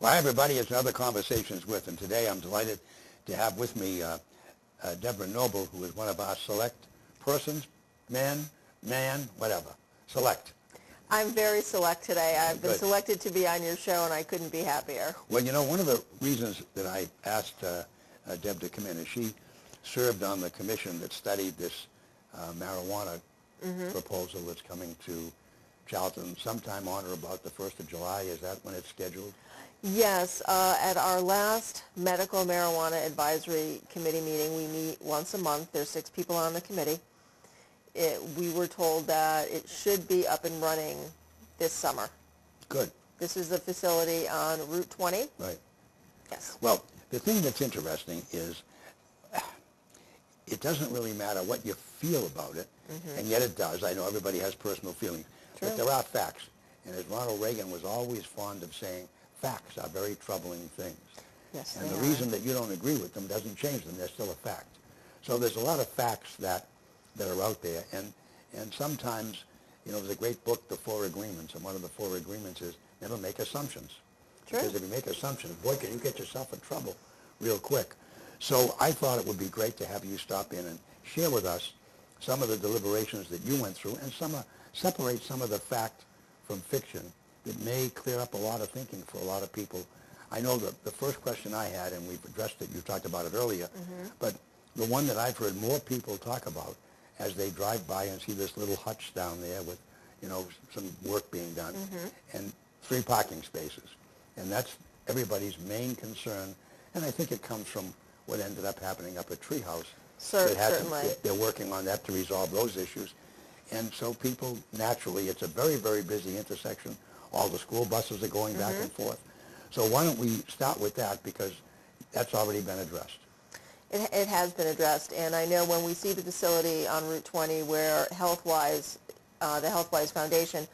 Well, hi, everybody. It's Other Conversations With, and today I'm delighted to have with me Deb N, who is one of our select persons, man, whatever. Select. I'm very select today. I've been Good. selected to be on your show, and I couldn't be happier. Well, you know, one of the reasons that I asked Deb to come in is she served on the commission that studied this marijuana proposal that's coming to Charlton sometime on or about the 1st of July. Is that when it's scheduled? Yes, at our last Medical Marijuana Advisory Committee meeting, we meet once a month. There's 6 people on the committee. We were told that it should be up and running this summer. Good. This is the facility on Route 20. Right. Yes. Well, the thing that's interesting is it doesn't really matter what you feel about it, and yet it does. I know everybody has personal feelings, but there are facts. And as Ronald Reagan was always fond of saying, facts are very troubling things. Yes, and they the are. reason that you don't agree with them doesn't change them. They're still a fact. So there's a lot of facts that are out there. And sometimes, you know, there's a great book, The 4 Agreements, and one of the 4 agreements is never make assumptions. True. Because if you make assumptions, boy, can you get yourself in trouble real quick. So I thought it would be great to have you stop in and share with us some of the deliberations that you went through and separate some of the fact from fiction that may clear up a lot of thinking for a lot of people. I know that the first question I had, and we've addressed it, you talked about it earlier, but the one that I've heard more people talk about as they drive by and see this little hutch down there with, you know, some work being done, and 3 parking spaces. And that's everybody's main concern, and I think it comes from what ended up happening up at Treehouse. Certainly. They're working on that to resolve those issues. And so people, naturally, it's a very, very busy intersection. All the school buses are going back and forth. So why don't we start with that, because that's already been addressed. It has been addressed, and I know when we see the facility on Route 20 where the HealthWise Foundation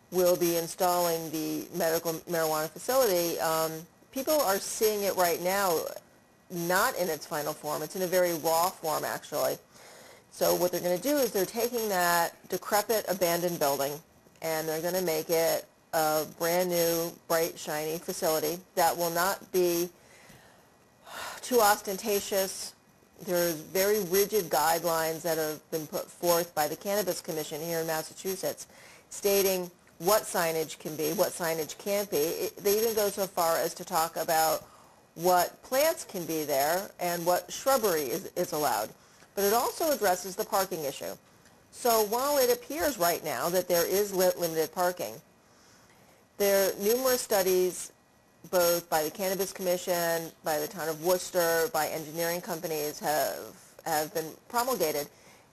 will be installing the medical marijuana facility, people are seeing it right now not in its final form. It's in a very raw form, actually. So what they're going to do is they're taking that decrepit, abandoned building, and they're going to make it a brand new, bright, shiny facility that will not be too ostentatious. There's very rigid guidelines that have been put forth by the Cannabis Commission here in Massachusetts stating what signage can be, what signage can't be. They even go so far as to talk about what plants can be there and what shrubbery is allowed. But it also addresses the parking issue. So while it appears right now that there is limited parking, there are numerous studies, both by the Cannabis Commission, by the town of Worcester, by engineering companies, have been promulgated.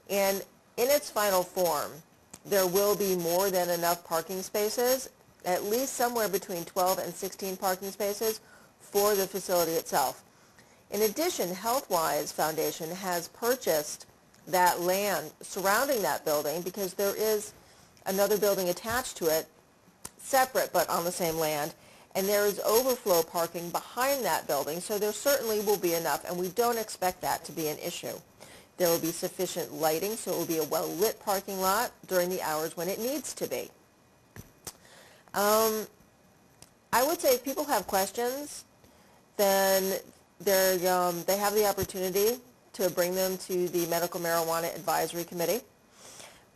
And in its final form, there will be more than enough parking spaces, at least somewhere between 12 and 16 parking spaces for the facility itself. In addition, HealthWise Foundation has purchased that land surrounding that building because there is another building attached to it, separate but on the same land, and there is overflow parking behind that building, so there certainly will be enough, and we don't expect that to be an issue. There will be sufficient lighting, so it will be a well-lit parking lot during the hours when it needs to be. I would say if people have questions, then they have the opportunity to bring them to the Medical Marijuana Advisory Committee.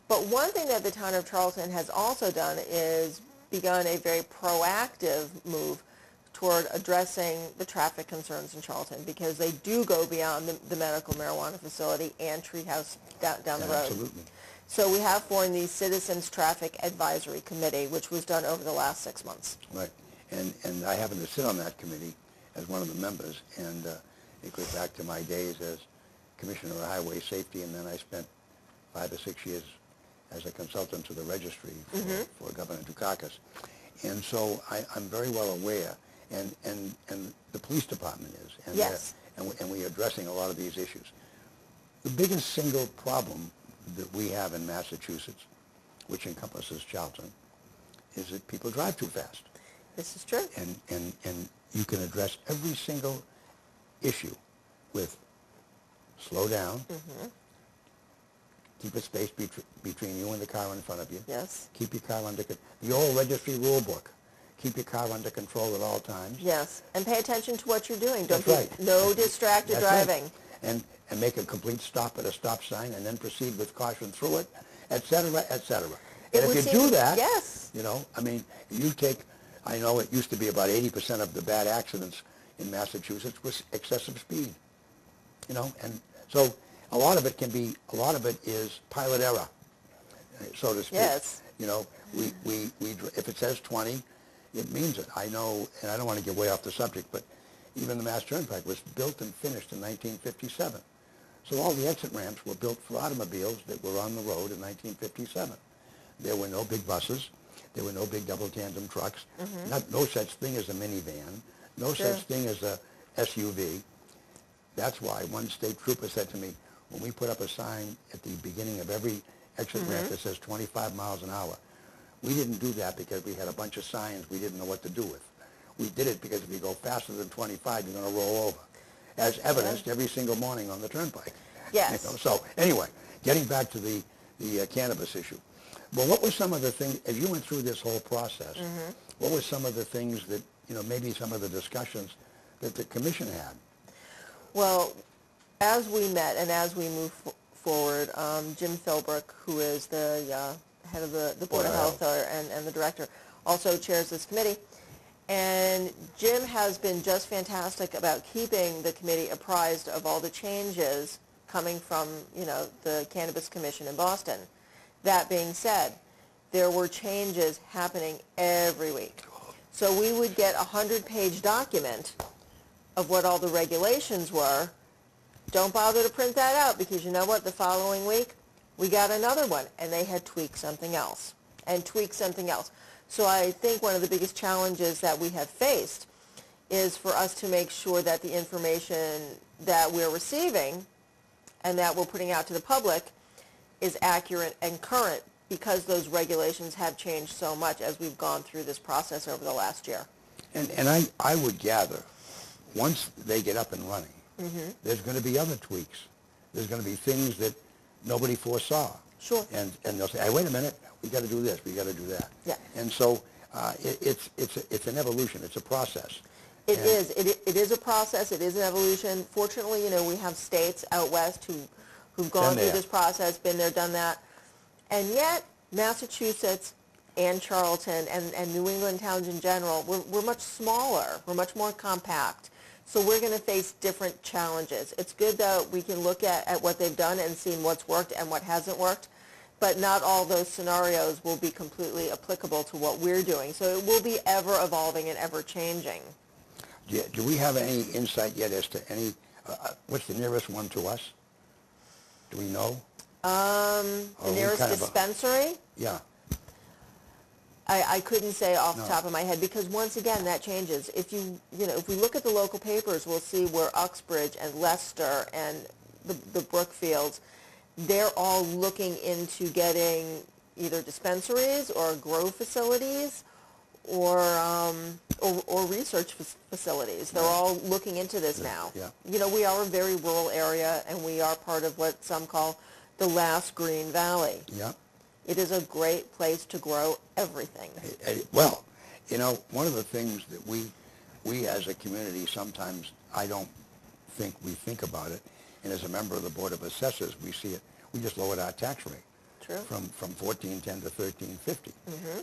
But one thing that the town of Charlton has also done is begun a very proactive move toward addressing the traffic concerns in Charlton, because they do go beyond the medical marijuana facility and Treehouse down the road. Absolutely. So we have formed the Citizens Traffic Advisory Committee, which was done over the last 6 months. Right. And I happen to sit on that committee as one of the members, and it goes back to my days as Commissioner of Highway Safety, and then I spent 5 or 6 years as a consultant to the registry for Governor Dukakis. And so I'm very well aware, and the police department is, and, yes. And we're addressing a lot of these issues. The biggest single problem that we have in Massachusetts, which encompasses Charlton, is that people drive too fast. This is true. And you can address every single issue with slow down, keep a space between you and the car in front of you. Yes. Keep your car under control. The old registry rule book. keep your car under control at all times. Yes, and pay attention to what you're doing. Don't That's be right. no distracted That's right. driving. And make a complete stop at a stop sign and then proceed with caution through it, et cetera, et cetera. It And would if you seem- do that, yes. you know, I mean, you take, I know it used to be about 80% of the bad accidents in Massachusetts was excessive speed, you know, and so a lot of it is pilot error, so to speak. Yes. You know, if it says 20, it means it. I know, and I don't want to get way off the subject, but even the Mass Turnpike was built and finished in 1957. So all the exit ramps were built for automobiles that were on the road in 1957. There were no big buses. There were no big double tandem trucks. No such thing as a minivan. No Sure. such thing as a SUV. That's why one state trooper said to me, when we put up a sign at the beginning of every exit ramp that says 25 miles an hour, we didn't do that because we had a bunch of signs we didn't know what to do with. We did it because if you go faster than 25, you're going to roll over, as evidenced every single morning on the turnpike. Yes. You know, so anyway, getting back to the cannabis issue. Well, what were some of the things, as you went through this whole process, what were some of the things that, you know, maybe some of the discussions that the commission had? Well, as we met and as we move forward, Jim Philbrook, who is the head of the Board of Health and the director, also chairs this committee. And Jim has been just fantastic about keeping the committee apprised of all the changes coming from, you know, the Cannabis Commission in Boston. That being said, there were changes happening every week. So we would get a 100-page document of what all the regulations were. Don't bother to print that out because you know what? The following week, we got another one, and they had tweaked something else and tweaked something else. So I think one of the biggest challenges that we have faced is for us to make sure that the information that we're receiving and that we're putting out to the public is accurate and current because those regulations have changed so much as we've gone through this process over the last year. And I would gather, once they get up and running, there's going to be other tweaks. There's going to be things that nobody foresaw. Sure. And they'll say, hey, wait a minute, we got to do this, we got to do that. Yeah. And so it's an evolution, it's a process. It is a process, it is an evolution. Fortunately, you know, we have states out west who've gone through this process, been there, done that. And yet, Massachusetts and Charlton and New England towns in general, we're much smaller, we're much more compact. So we're going to face different challenges. It's good that we can look at what they've done and see what's worked and what hasn't worked, but not all those scenarios will be completely applicable to what we're doing. So it will be ever evolving and ever changing. Do we have any insight yet as to any, what's the nearest one to us? Do we know? The nearest dispensary? Yeah. I couldn't say off the top of my head because once again that changes. If if we look at the local papers, we'll see where Uxbridge and Leicester and the Brookfields, they're all looking into getting either dispensaries or grow facilities or research facilities. They're all looking into this now. Yeah. You know, we are a very rural area and we are part of what some call the last green valley. Yeah. It is a great place to grow everything. Well, you know, one of the things that we as a community sometimes, I don't think we think about it, and as a member of the Board of Assessors, we see it, we just lowered our tax rate. True. From 1410 to 1350,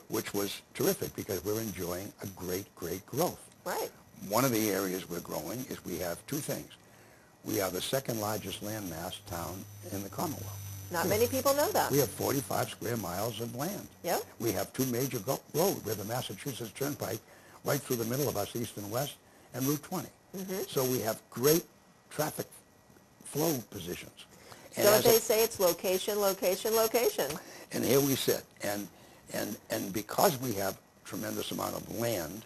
which was terrific because we're enjoying a great growth. Right. One of the areas we're growing is we have two things. We are the second largest landmass town in the Commonwealth. Not many people know that. We have 45 square miles of land. Yep. We have two major roads. We have the Massachusetts Turnpike right through the middle of us, east and west, and Route 20. So we have great traffic flow positions. And Don't they say it's location, location, location? And here we sit. And because we have tremendous amount of land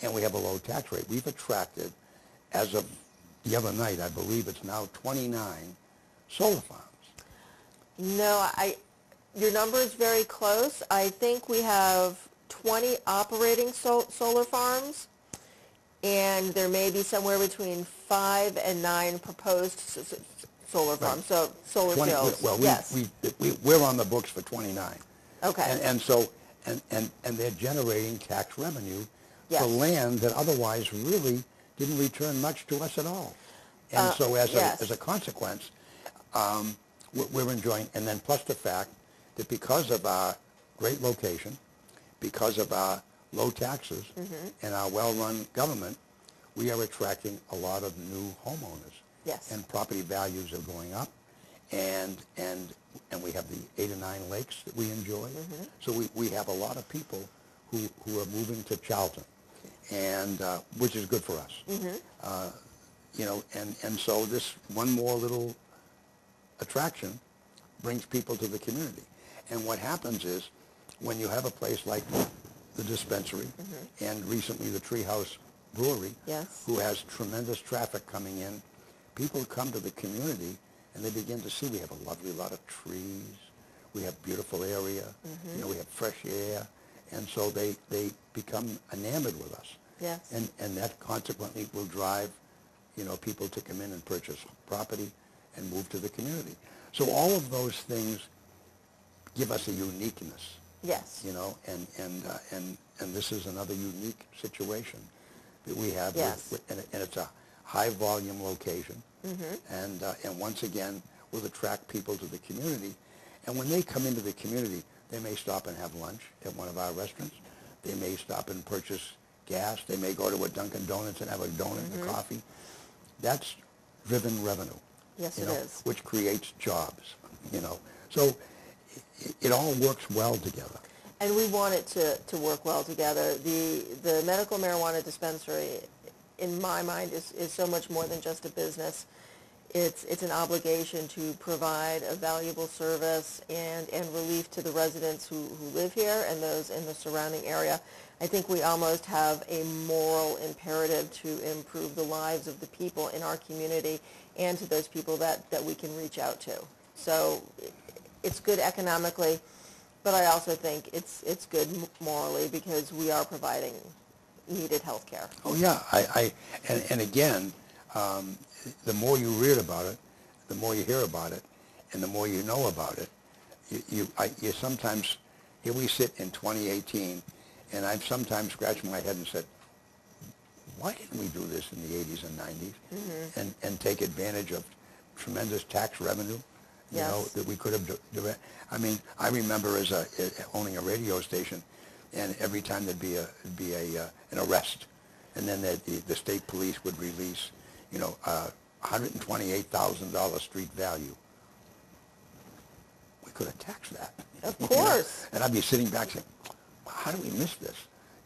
and we have a low tax rate, we've attracted, as of the other night, I believe it's now 29 solar farms. No, your number is very close. I think we have 20 operating solar farms, and there may be somewhere between 5 and 9 proposed solar farms. So solar fields. Well, yes. we're on the books for 29. Okay. And so and they're generating tax revenue Yes. for land that otherwise really didn't return much to us at all. And so yes. as a consequence, we're enjoying, and then plus the fact that because of our great location, because of our low taxes and our well-run government, we are attracting a lot of new homeowners. Yes. And property values are going up, and we have the 8 or 9 lakes that we enjoy. So we have a lot of people who are moving to Charlton, and which is good for us. You know, and so this one more little attraction brings people to the community. And what happens is, when you have a place like the dispensary, and recently the Treehouse Brewery, Yes. who has tremendous traffic coming in, people come to the community and they begin to see we have a lovely lot of trees, we have beautiful area, you know, we have fresh air, and so they become enamored with us. Yes. And that consequently will drive, you know, people to come in and purchase property and move to the community. So all of those things give us a uniqueness. Yes. You know, and this is another unique situation that we have. Yes. And it's a high volume location, and once again will attract people to the community. And when they come into the community, they may stop and have lunch at one of our restaurants. They may stop and purchase gas. They may go to a Dunkin' Donuts and have a donut and a coffee. That's driven revenue. Yes, you it know, is. which creates jobs. You know, so it all works well together. And we want it to work well together. The medical marijuana dispensary, in my mind, is so much more than just a business. It's an obligation to provide a valuable service and relief to the residents who live here and those in the surrounding area. I think we almost have a moral imperative to improve the lives of the people in our community and to those people that we can reach out to. So it's good economically, but I also think it's good morally because we are providing needed health care. Oh yeah, and again, the more you read about it, the more you hear about it, and the more you know about it, you sometimes, here we sit in 2018, and I've sometimes scratched my head and said, why didn't we do this in the 80s and 90s and take advantage of tremendous tax revenue, you know, that we could have I mean, I remember owning a radio station, and every time there'd be an arrest, and then the state police would release, you know, $128,000 street value. We could have taxed that. Of You know? course. And I'd be sitting back saying, how do we miss this?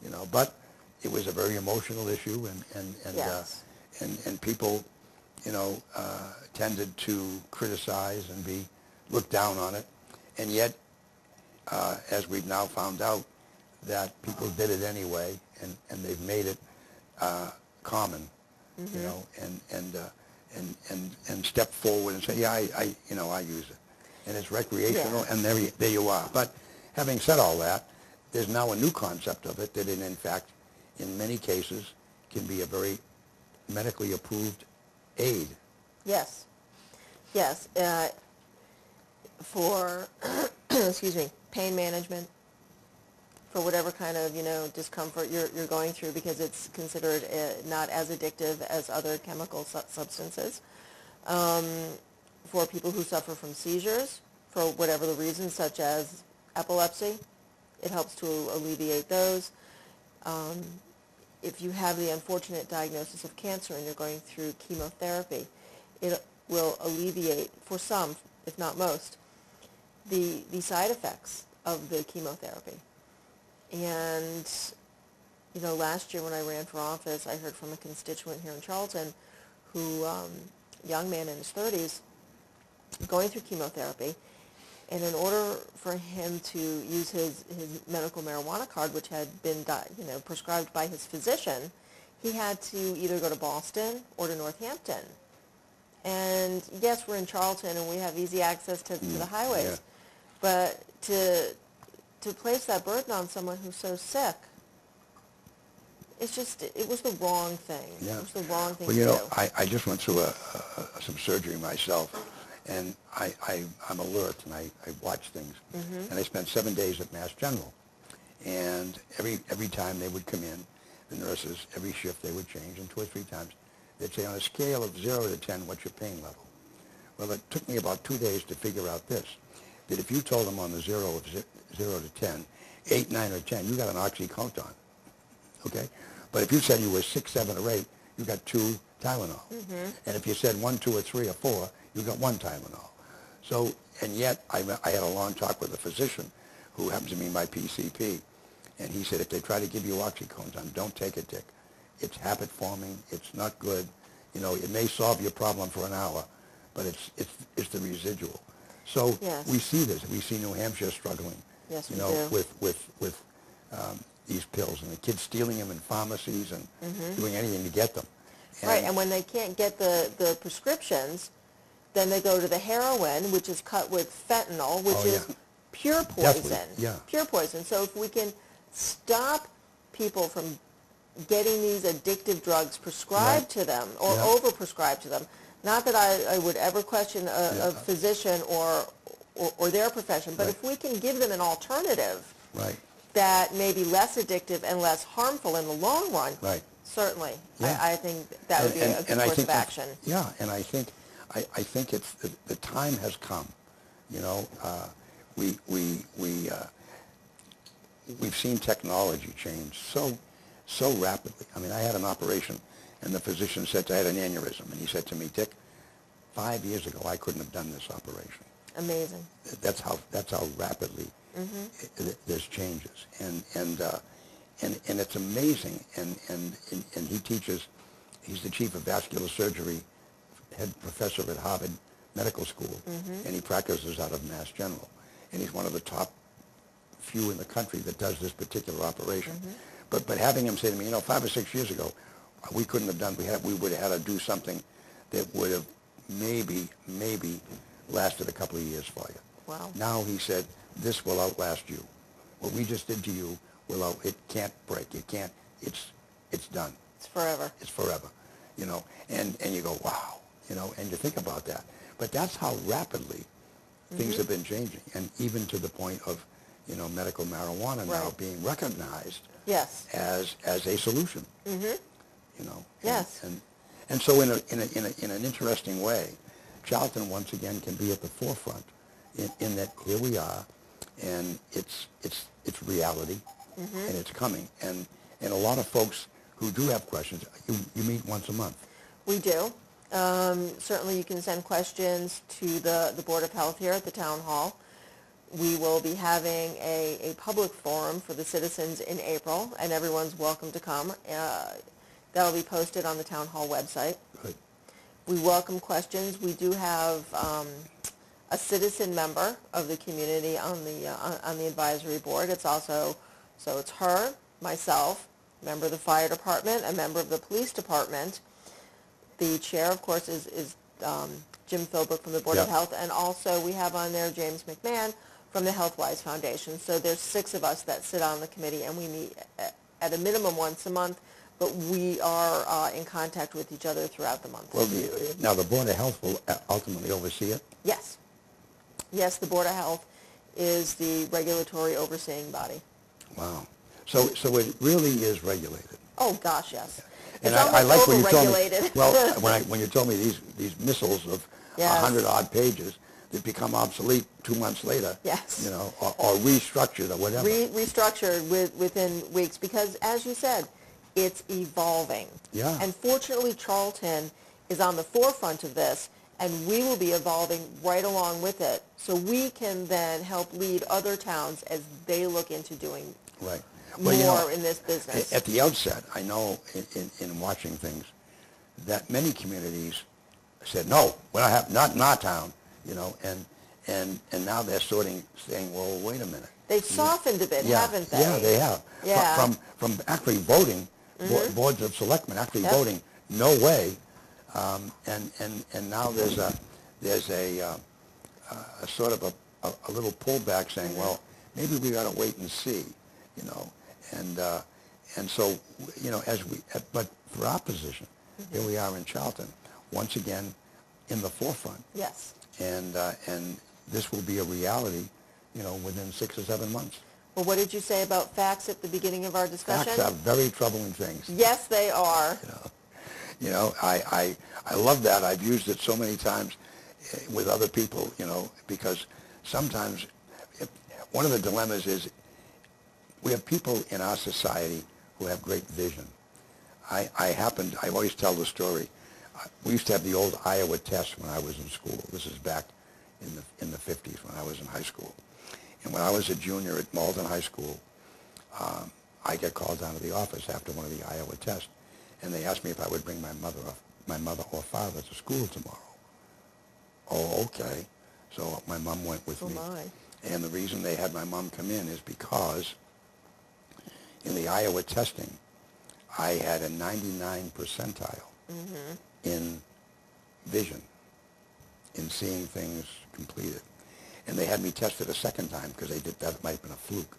You know, but it was a very emotional issue, Yes. and people, you know, tended to criticize and look down on it, and yet, as we've now found out, that people did it anyway, and they've made it common, you know, and step forward and say, yeah, I use it, and it's recreational, and there you are. But having said all that, there's now a new concept of it that, in fact, in many cases, can be a very medically approved aid. Yes. Yes. For, excuse me, pain management, for whatever kind of, you know, discomfort you're going through, because it's considered not as addictive as other chemical substances. For people who suffer from seizures, for whatever the reason, such as epilepsy, it helps to alleviate those. If you have the unfortunate diagnosis of cancer and you're going through chemotherapy, it will alleviate, for some, if not most, the side effects of the chemotherapy. And, you know, last year when I ran for office, I heard from a constituent here in Charlton who, young man in his 30s, going through chemotherapy, and in order for him to use his medical marijuana card, which had been, you know, prescribed by his physician, he had to either go to Boston or to Northampton. And yes, we're in Charlton and we have easy access to the highways, Yeah. but to place that burden on someone who's so sick, it's just, it was the wrong thing. Yeah. It was the wrong thing Well, to you know, do. I just went through some surgery myself, and I'm alert, and I watch things. And I spent 7 days at Mass General. And every time they would come in, the nurses, every shift they would change, and 2 or 3 times, they'd say, on a scale of 0 to 10, what's your pain level? Well, it took me about 2 days to figure out this, that if you told them on the 0 to 10, 8, 9, or 10, you got an oxycodone, okay? But if you said you were 6, 7, or 8, you got 2 Tylenol. And if you said 1, 2, or 3, or 4, you got 1 Tylenol. So, and yet, I had a long talk with a physician who happens to be my PCP, and he said, if they try to give you oxycodone, don't take it, Dick. It's habit forming. It's not good. You know, it may solve your problem for an hour, but it's the residual. So Yes. we see this. We see New Hampshire struggling, Yes, you we know, do. with these pills, and the kids stealing them in pharmacies and doing anything to get them. Right, and when they can't get the prescriptions, then they go to the heroin, which is cut with fentanyl, which Oh, is yeah. pure Definitely, poison. yeah. Pure poison. So if we can stop people from getting these addictive drugs prescribed to them or Yeah. overprescribed to them, not that I would ever question a physician or their profession, but Right. if we can give them an alternative Right, that may be less addictive and less harmful in the long run, right. certainly, Yeah. I think that would be a good I course think of that's- action. Yeah, and I think it's the time has come. You know, we've seen technology change so rapidly. I mean, I had an operation, and the physician said I had an aneurysm, and he said to me, Dick, 5 years ago I couldn't have done this operation. Amazing. That's how rapidly there's changes, and it's amazing. And he teaches. He's the chief of vascular surgery, head professor at Harvard Medical School, and he practices out of Mass General, and he's one of the top few in the country that does this particular operation. But having him say to me, 5 or 6 years ago, we couldn't have done. We would have had to do something that would have maybe lasted a couple of years for you. Wow. Now he said, this will outlast you. What we just did to you it can't break. It can't. It's done. It's forever. It's forever. And you go, wow. And you think about that. But that's how rapidly things have been changing, and even to the point of, medical marijuana now Right. being recognized Yes. as a solution. Yes. And so in an interesting way, Charlton once again can be at the forefront in that here we are, and it's reality, and it's coming, and a lot of folks who do have questions, you meet once a month. We do. Certainly you can send questions to the Board of Health here at the Town Hall. We will be having a public forum for the citizens in April, and everyone's welcome to come. That'll be posted on the Town Hall website. Good. We welcome questions. We do have a citizen member of the community on the advisory board. It's also, so it's her, myself, member of the fire department, a member of the police department. The chair, of course, is Jim Philbrook from the Board of Yep. Health, and also we have on there James McMahon from the HealthWise Foundation. So there's 6 of us that sit on the committee, and we meet at a minimum once a month, but we are in contact with each other throughout the month. Well, now the Board of Health will ultimately oversee it? Yes. Yes, the Board of Health is the regulatory overseeing body. Wow. So it really is regulated. Oh, gosh, yes. And It's I almost like when you told me, overregulated. well, when you told me these missiles of Yes. 100-odd pages that become obsolete 2 months later, Yes. or restructured or whatever. Restructured within weeks, because, as you said, it's evolving. Yeah. And fortunately, Charlton is on the forefront of this, and we will be evolving right along with it, so we can then help lead other towns as they look into doing Right. more in this business. At the outset, I know in watching things that many communities said, no, we're not in our town, and now they're saying, well, wait a minute. They've softened a bit, Yeah, haven't they? yeah, they have. Yeah. From actually voting, boards of selectmen actually Yep. voting, no way, and now there's a sort of a little pullback saying, well, maybe we ought to wait and see, and so but for our position, here we are in Charlton, once again in the forefront, Yes. and this will be a reality, within 6 or 7 months. Well, what did you say about facts at the beginning of our discussion? Facts are very troubling things. Yes, they are. I love that. I've used it so many times with other people, because sometimes one of the dilemmas is we have people in our society who have great vision. I always tell the story. We used to have the old Iowa test when I was in school. This is back in the 50s when I was in high school. And when I was a junior at Malden High School, I got called down to the office after one of the Iowa tests, and they asked me if I would bring my mother or father to school tomorrow. Oh, okay. So my mom went with me. My. And the reason they had my mom come in is because in the Iowa testing, I had a 99 percentile in vision, in seeing things completed. And they had me tested a second time because they did that might have been a fluke,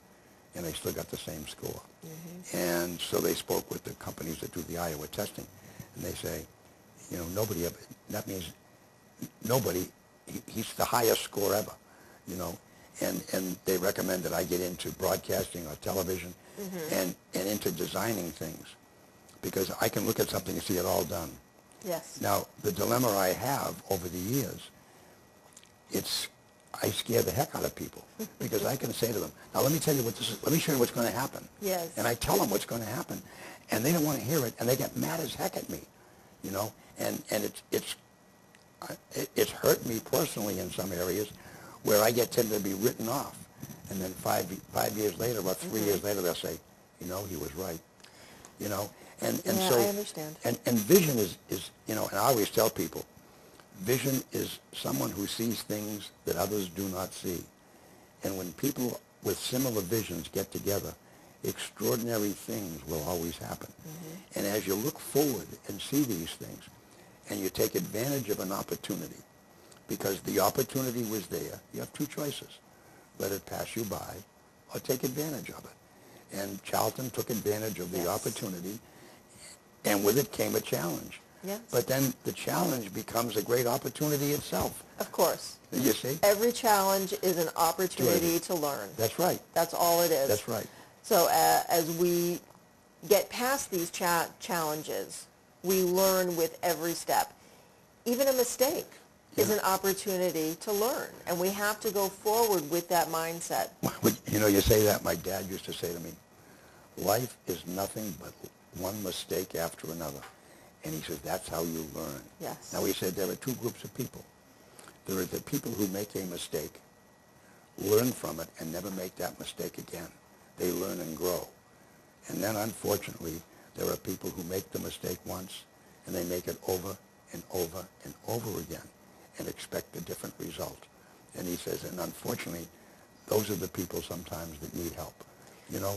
and I still got the same score. And so they spoke with the companies that do the Iowa testing, and they say, nobody ever, that means nobody, he's the highest score ever, and they recommend that I get into broadcasting or television and into designing things, because I can look at something and see it all done. Yes. Now, the dilemma I have over the years, I scare the heck out of people, because I can say to them, now let me tell you what this is, let me show you what's going to happen. Yes. And I tell them what's going to happen, and they don't want to hear it, and they get mad as heck at me, and it's hurt me personally in some areas where I tend to be written off, and then five years later or 3 years later they'll say, he was right, and yeah, so I understand. And vision is and I always tell people, vision is someone who sees things that others do not see. And when people with similar visions get together, extraordinary things will always happen. And as you look forward and see these things, and you take advantage of an opportunity, because the opportunity was there, you have two choices. Let it pass you by, or take advantage of it. And Charlton took advantage of the opportunity, and with it came a challenge. Yes. But then the challenge becomes a great opportunity itself. Of course. You see? Every challenge is an opportunity to learn. That's right. That's all it is. That's right. So as we get past these challenges, we learn with every step. Even a mistake is an opportunity to learn, and we have to go forward with that mindset. You say that. My dad used to say to me, life is nothing but one mistake after another. And he said, that's how you learn. Yes. Now, he said there are two groups of people. There are the people who make a mistake, learn from it, and never make that mistake again. They learn and grow. And then, unfortunately, there are people who make the mistake once, and they make it over and over and over again and expect a different result. And he says, and unfortunately, those are the people sometimes that need help.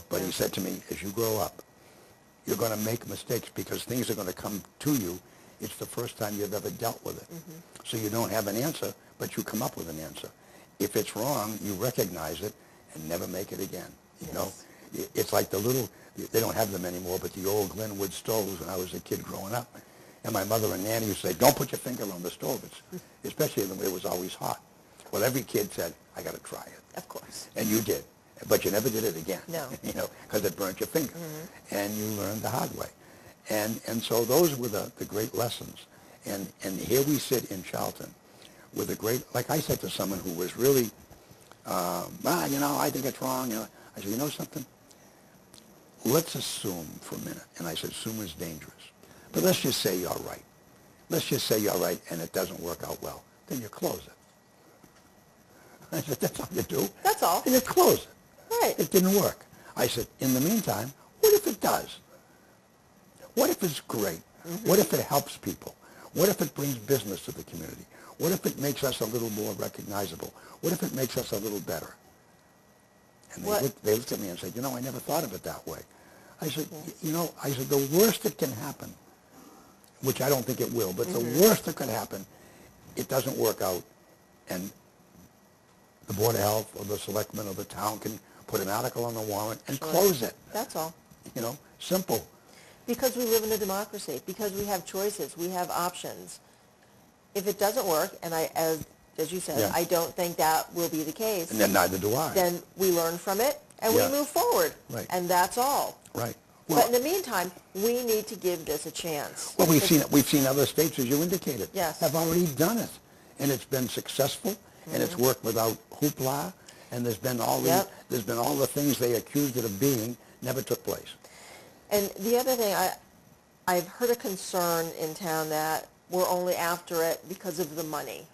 But he said to me, as you grow up, you're going to make mistakes because things are going to come to you. It's the first time you've ever dealt with it. So you don't have an answer, but you come up with an answer. If it's wrong, you recognize it and never make it again. It's like they don't have them anymore, but the old Glenwood stoves when I was a kid growing up. And my mother and Nanny used to say, don't put your finger on the stove, especially when it was always hot. Well, every kid said, I got to try it. Of course. And you did. But you never did it again. No. Because it burnt your finger. And you learned the hard way. And so those were the great lessons. And here we sit in Charlton with a great, like I said to someone who was really, I think it's wrong. I said, something? Let's assume for a minute. And I said, assume is dangerous. But let's just say you're right. Let's just say you're right and it doesn't work out well. Then you close it. I said, that's all you do. That's all. And you close it. Right. It didn't work. I said, in the meantime, what if it does? What if it's great? What if it helps people? What if it brings business to the community? What if it makes us a little more recognizable? What if it makes us a little better? And they looked at me and said, I never thought of it that way. I said, the worst that can happen, which I don't think it will, but the worst that could happen, it doesn't work out, and the Board of Health or the Selectmen or the town can put an article on the warrant and close it. That's all. Simple. Because we live in a democracy, because we have choices, we have options. If it doesn't work, and as you said, I don't think that will be the case. And then neither do I. Then we learn from it and Yeah. we move forward. Right. And that's all. Right. But in the meantime, we need to give this a chance. Well, we've seen other states, as you indicated, Yes. have already done it, and it's been successful, and it's worked without hoopla, and there's been all the things they accused it of being never took place. And the other thing, I've heard a concern in town that we're only after it because of the money.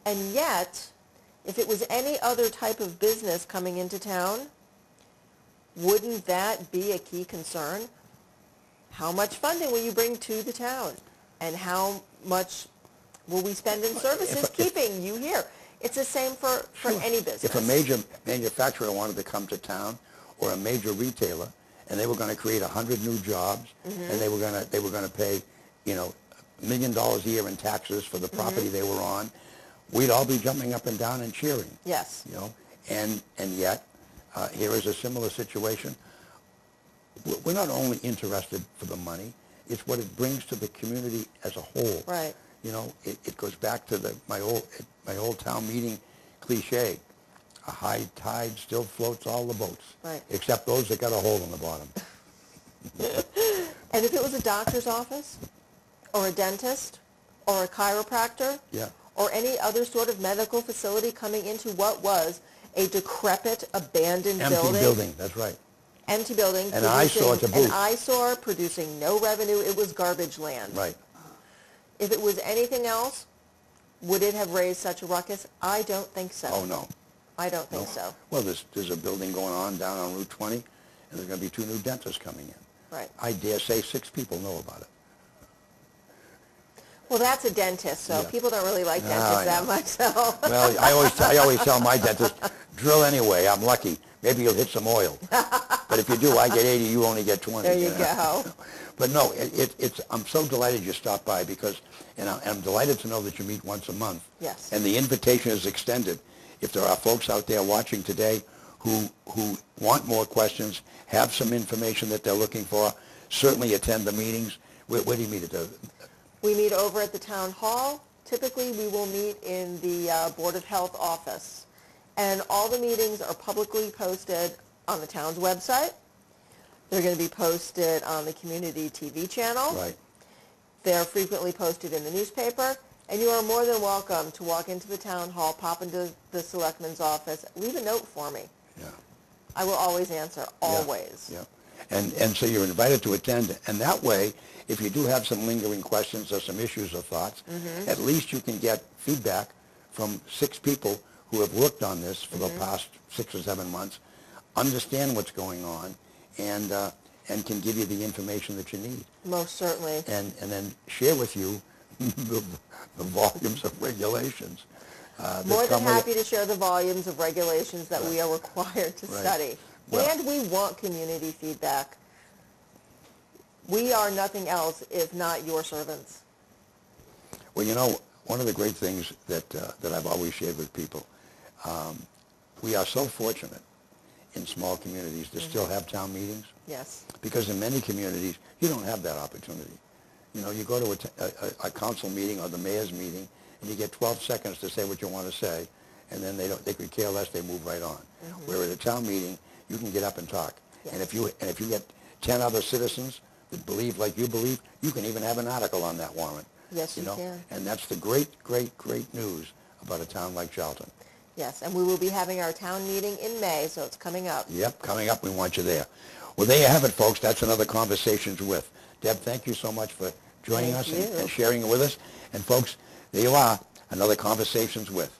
And yet, if it was any other type of business coming into town, wouldn't that be a key concern? How much funding will you bring to the town? And how much will we spend in services keeping you here? It's the same for any business. If a major manufacturer wanted to come to town, or a major retailer, and they were going to create 100 new jobs, and they were going to pay, $1 million a year in taxes for the property they were on, we'd all be jumping up and down and cheering. Yes. And yet, here is a similar situation. We're not only interested for the money, it's what it brings to the community as a whole. Right. It goes back to my old town meeting cliche. A high tide still floats all the boats, right, except those that got a hole in the bottom. And if it was a doctor's office, or a dentist, or a chiropractor, yeah, or any other sort of medical facility coming into what was a decrepit, abandoned empty building, that's right. Empty building. An eyesore to boot. An eyesore, producing no revenue. It was garbage land. Right. If it was anything else, would it have raised such a ruckus? I don't think so. Oh, no. I don't think so. Well, there's a building going on down on Route 20, and there's going to be 2 new dentists coming in. Right. I dare say 6 people know about it. Well, that's a dentist, so Yeah. people don't really like dentists that much. So. Well, I always tell my dentist, drill anyway. I'm lucky. Maybe you'll hit some oil. But if you do, I get 80. You only get 20. There you go. But no, I'm so delighted you stopped by because, and I'm delighted to know that you meet once a month. Yes. And the invitation is extended. If there are folks out there watching today who want more questions, have some information that they're looking for, certainly attend the meetings. Where do you meet at the? We meet over at the town hall. Typically, we will meet in the Board of Health office. And all the meetings are publicly posted on the town's website. They're going to be posted on the community TV channel. Right. They're frequently posted in the newspaper. And you are more than welcome to walk into the town hall, pop into the selectman's office, leave a note for me. Yeah. I will always answer, always. Yeah. And so you're invited to attend. And that way, if you do have some lingering questions or some issues or thoughts, at least you can get feedback from 6 people who have worked on this for the past 6 or 7 months, understand what's going on, and can give you the information that you need. Most certainly. And then share with you the volumes of regulations. More than happy to share the volumes of regulations that we are required to study. Well, and we want community feedback. We are nothing else if not your servants. Well, one of the great things that I've always shared with people, we are so fortunate in small communities to still have town meetings. Yes. Because in many communities, you don't have that opportunity. You go to a council meeting or the mayor's meeting, and you get 12 seconds to say what you want to say, and then they could care less, they move right on. Where at a town meeting, you can get up and talk. Yes. And if you get 10 other citizens that believe like you believe, you can even have an article on that warrant. Yes, you can. And that's the great, great, great news about a town like Charlton. Yes, and we will be having our town meeting in May, so it's coming up. Yep, coming up. We want you there. Well, there you have it, folks. That's another Conversations With. Deb, thank you so much for joining us and sharing it with us. And, folks, there you are, another Conversations With.